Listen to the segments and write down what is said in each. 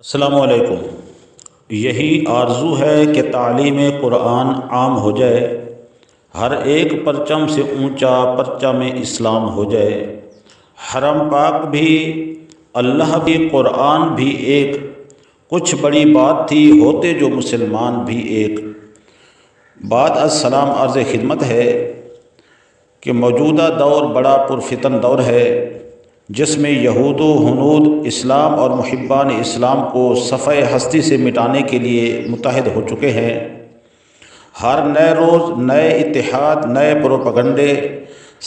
السلام علیکم۔ یہی آرزو ہے کہ تعلیم قرآن عام ہو جائے، ہر ایک پرچم سے اونچا پرچم اسلام ہو جائے۔ حرم پاک بھی، اللہ بھی، قرآن بھی ایک، کچھ بڑی بات تھی ہوتے جو مسلمان بھی ایک۔ بعد السلام عرض خدمت ہے کہ موجودہ دور بڑا پرفتن دور ہے، جس میں یہود و ہنود اسلام اور محبان اسلام کو صفحہ ہستی سے مٹانے کے لیے متحد ہو چکے ہیں۔ ہر نئے روز نئے اتحاد، نئے پروپیگنڈے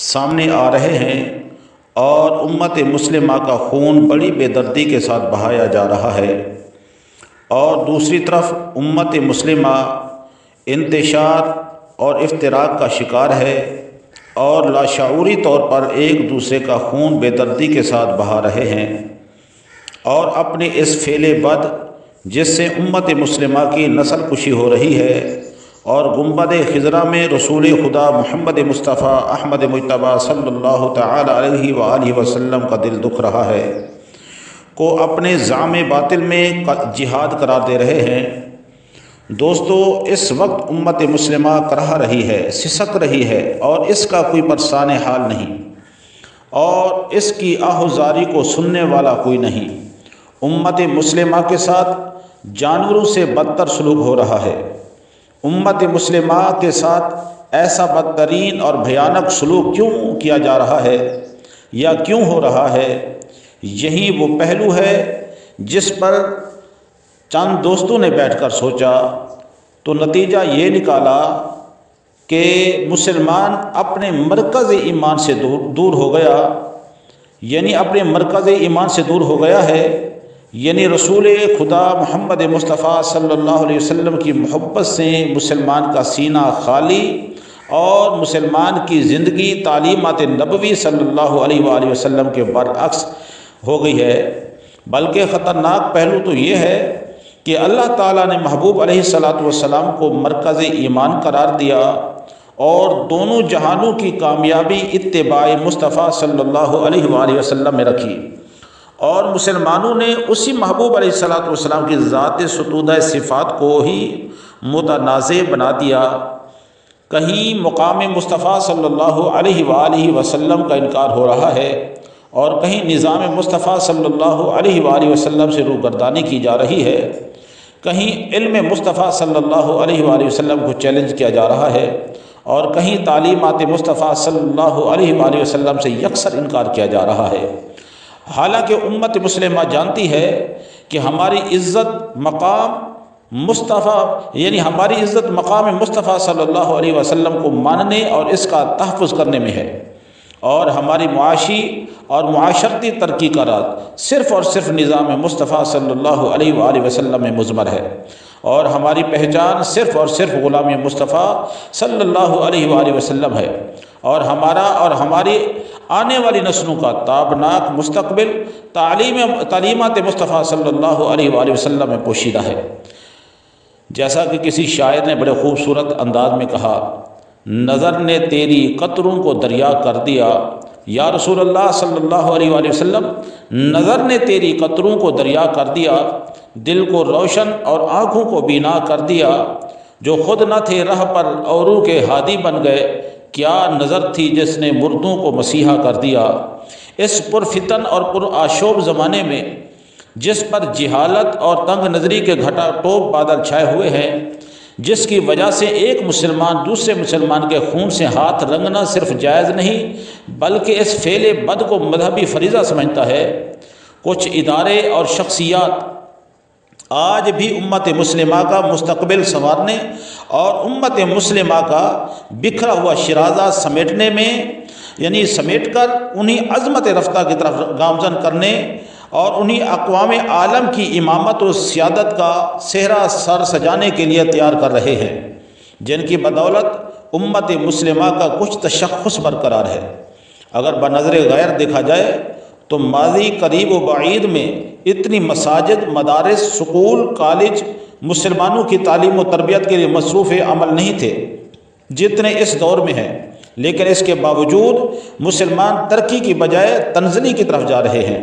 سامنے آ رہے ہیں اور امت مسلمہ کا خون بڑی بے دردی کے ساتھ بہایا جا رہا ہے، اور دوسری طرف امت مسلمہ انتشار اور افتراق کا شکار ہے اور لاشعوری طور پر ایک دوسرے کا خون بے دردی کے ساتھ بہا رہے ہیں، اور اپنے اس فعل بد جس سے امت مسلمہ کی نسل کشی ہو رہی ہے اور گنبد خضرا میں رسول خدا محمد مصطفیٰ احمد مجتبیٰ صلی اللہ تعالی علیہ وآلہ وسلم کا دل دکھ رہا ہے، کو اپنے زعم باطل میں جہاد قرار دے رہے ہیں۔ دوستو، اس وقت امت مسلمہ کرہ رہی ہے، سسک رہی ہے، اور اس کا کوئی پرسان حال نہیں، اور اس کی آہوزاری کو سننے والا کوئی نہیں۔ امت مسلمہ کے ساتھ جانوروں سے بدتر سلوک ہو رہا ہے۔ امت مسلمہ کے ساتھ ایسا بدترین اور بھیانک سلوک کیوں کیا جا رہا ہے یا کیوں ہو رہا ہے؟ یہی وہ پہلو ہے جس پر چند دوستوں نے بیٹھ کر سوچا تو نتیجہ یہ نکالا کہ مسلمان اپنے مرکز ایمان سے دور ہو گیا، یعنی اپنے مرکز ایمان سے دور ہو گیا ہے، یعنی رسول خدا محمد مصطفیٰ صلی اللہ علیہ وسلم کی محبت سے مسلمان کا سینہ خالی، اور مسلمان کی زندگی تعلیمات نبوی صلی اللہ علیہ وآلہ وسلم کے برعکس ہو گئی ہے۔ بلکہ خطرناک پہلو تو یہ ہے کہ اللہ تعالیٰ نے محبوب علیہ السلام کو مرکز ایمان قرار دیا اور دونوں جہانوں کی کامیابی اتباع مصطفیٰ صلی اللہ علیہ وآلہ وسلم میں رکھی، اور مسلمانوں نے اسی محبوب علیہ السلام کی ذات ستودہ صفات کو ہی متنازع بنا دیا۔ کہیں مقام مصطفیٰ صلی اللہ علیہ وآلہ وسلم کا انکار ہو رہا ہے، اور کہیں نظام مصطفیٰ صلی اللہ علیہ وآلہ وسلم سے روگردانی کی جا رہی ہے، کہیں علم مصطفیٰ صلی اللہ علیہ وآلہ وسلم کو چیلنج کیا جا رہا ہے، اور کہیں تعلیمات مصطفیٰ صلی اللہ علیہ وآلہ وسلم سے یکسر انکار کیا جا رہا ہے۔ حالانکہ امت مسلمہ جانتی ہے کہ ہماری عزت مقام مصطفیٰ، یعنی ہماری عزت مقام مصطفیٰ صلی اللہ علیہ وسلم کو ماننے اور اس کا تحفظ کرنے میں ہے، اور ہماری معاشی اور معاشرتی ترقی کا راز صرف اور صرف نظام مصطفیٰ صلی اللہ علیہ وآلہ وسلم میں مضمر ہے، اور ہماری پہچان صرف اور صرف غلام مصطفیٰ صلی اللہ علیہ وآلہ وسلم ہے، اور ہمارا اور ہماری آنے والی نسلوں کا تابناک مستقبل تعلیمات مصطفیٰ صلی اللہ علیہ وآلہ وسلم میں پوشیدہ ہے۔ جیسا کہ کسی شاعر نے بڑے خوبصورت انداز میں کہا، نظر نے تیری قطروں کو دریا کر دیا، یا رسول اللہ صلی اللہ علیہ وآلہ وسلم، نظر نے تیری قطروں کو دریا کر دیا، دل کو روشن اور آنکھوں کو بینا کر دیا، جو خود نہ تھے راہ پر اوروں کے ہادی بن گئے، کیا نظر تھی جس نے مردوں کو مسیحا کر دیا۔ اس پرفتن اور پرآشوب زمانے میں جس پر جہالت اور تنگ نظری کے گھٹا ٹوپ بادل چھائے ہوئے ہیں، جس کی وجہ سے ایک مسلمان دوسرے مسلمان کے خون سے ہاتھ رنگنا صرف جائز نہیں بلکہ اس فعل بد کو مذہبی فریضہ سمجھتا ہے، کچھ ادارے اور شخصیات آج بھی امت مسلمہ کا مستقبل سنوارنے اور امت مسلمہ کا بکھرا ہوا شیرازہ سمیٹنے میں، یعنی سمیٹ کر انہیں عظمت رفتہ کی طرف گامزن کرنے اور انہیں اقوام عالم کی امامت و سیادت کا صحرا سر سجانے کے لیے تیار کر رہے ہیں، جن کی بدولت امت مسلمہ کا کچھ تشخص برقرار ہے۔ اگر بنظر غیر دیکھا جائے تو ماضی قریب و بعید میں اتنی مساجد، مدارس، سکول، کالج مسلمانوں کی تعلیم و تربیت کے لیے مصروف عمل نہیں تھے جتنے اس دور میں ہیں، لیکن اس کے باوجود مسلمان ترقی کی بجائے تنزلی کی طرف جا رہے ہیں۔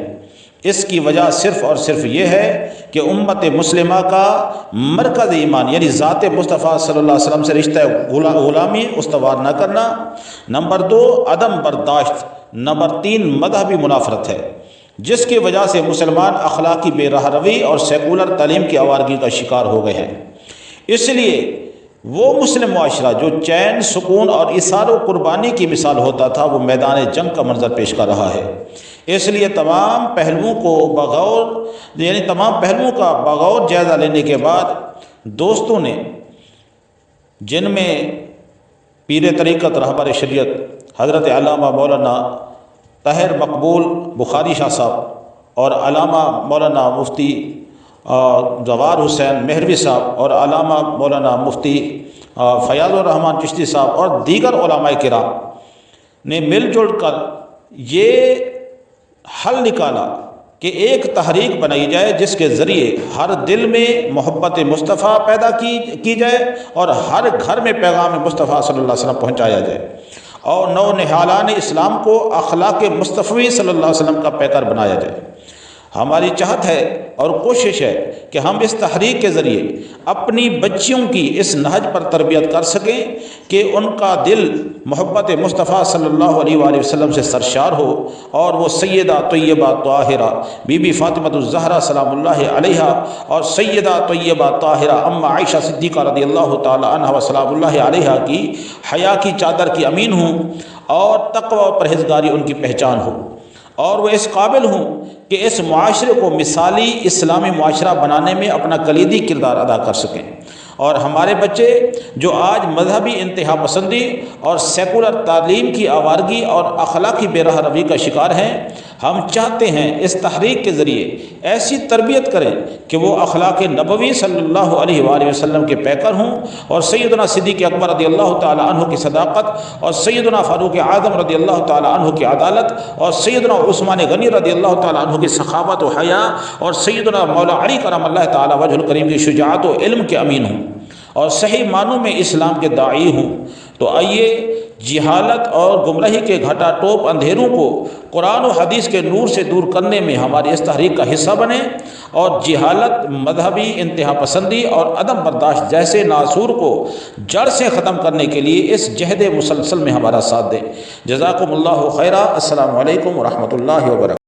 اس کی وجہ صرف اور صرف یہ ہے کہ امت مسلمہ کا مرکز ایمان یعنی ذات مصطفیٰ صلی اللہ علیہ وسلم سے رشتہ غلامی استوار نہ کرنا، نمبر 2 عدم برداشت، نمبر 3 مذہبی منافرت ہے، جس کی وجہ سے مسلمان اخلاقی بے راہ روی اور سیکولر تعلیم کی آوارگی کا شکار ہو گئے ہیں۔ اس لیے وہ مسلم معاشرہ جو چین، سکون اور اثار و قربانی کی مثال ہوتا تھا، وہ میدان جنگ کا منظر پیش کر رہا ہے۔ اس لیے تمام پہلوؤں کا بغور جائزہ لینے کے بعد دوستوں نے، جن میں پیر طریقت رہبر شریعت حضرت علامہ مولانا طاہر مقبول بخاری شاہ صاحب اور علامہ مولانا مفتی زوار حسین مہروی صاحب اور علامہ مولانا مفتی فیاض الرحمن چشتی صاحب اور دیگر علماء کرام نے مل جل کر یہ حل نکالا کہ ایک تحریک بنائی جائے جس کے ذریعے ہر دل میں محبت مصطفیٰ پیدا کی جائے اور ہر گھر میں پیغام مصطفیٰ صلی اللہ علیہ وسلم پہنچایا جائے اور نو نہالان اسلام کو اخلاق مصطفی صلی اللہ علیہ وسلم کا پیکر بنایا جائے۔ ہماری چاہت ہے اور کوشش ہے کہ ہم اس تحریک کے ذریعے اپنی بچیوں کی اس نہج پر تربیت کر سکیں کہ ان کا دل محبت مصطفیٰ صلی اللہ علیہ وآلہ وسلم سے سرشار ہو اور وہ سیدہ طیبہ طاہرہ بی بی فاطمۃ الزہرا سلام اللہ علیہا اور سیدہ طیبہ طاہرہ ام عائشہ صدیقہ رضی اللہ تعالی عنہا و سلام اللہ علیہا کی حیا کی چادر کی امین ہوں اور تقوی و پرہیزگاری ان کی پہچان ہو، اور وہ اس قابل ہوں کہ اس معاشرے کو مثالی اسلامی معاشرہ بنانے میں اپنا کلیدی کردار ادا کر سکیں۔ اور ہمارے بچے جو آج مذہبی انتہا پسندی اور سیکولر تعلیم کی آوارگی اور اخلاقی بے راہ روی کا شکار ہیں، ہم چاہتے ہیں اس تحریک کے ذریعے ایسی تربیت کریں کہ وہ اخلاق نبوی صلی اللہ علیہ وآلہ وسلم کے پیکر ہوں اور سیدنا صدیق اکبر رضی اللہ تعالی عنہ کی صداقت اور سیدنا فاروق اعظم رضی اللہ تعالی عنہ کی عدالت اور سیدنا عثمان غنی رضی اللہ تعالی عنہ کی سخاوت و حیا اور سیدنا مولا علی کرم اللہ تعالی وجہ الکریم کی شجاعت و علم کے امین ہوں اور صحیح معنوں میں اسلام کے داعی ہوں۔ تو آئیے جہالت اور گمراہی کے گھٹا ٹوپ اندھیروں کو قرآن و حدیث کے نور سے دور کرنے میں ہماری اس تحریک کا حصہ بنیں اور جہالت، مذہبی انتہا پسندی اور عدم برداشت جیسے ناسور کو جڑ سے ختم کرنے کے لیے اس جہد مسلسل میں ہمارا ساتھ دیں۔ جزاکم اللہ خیرا۔ السلام علیکم ورحمۃ اللہ وبرکاتہ۔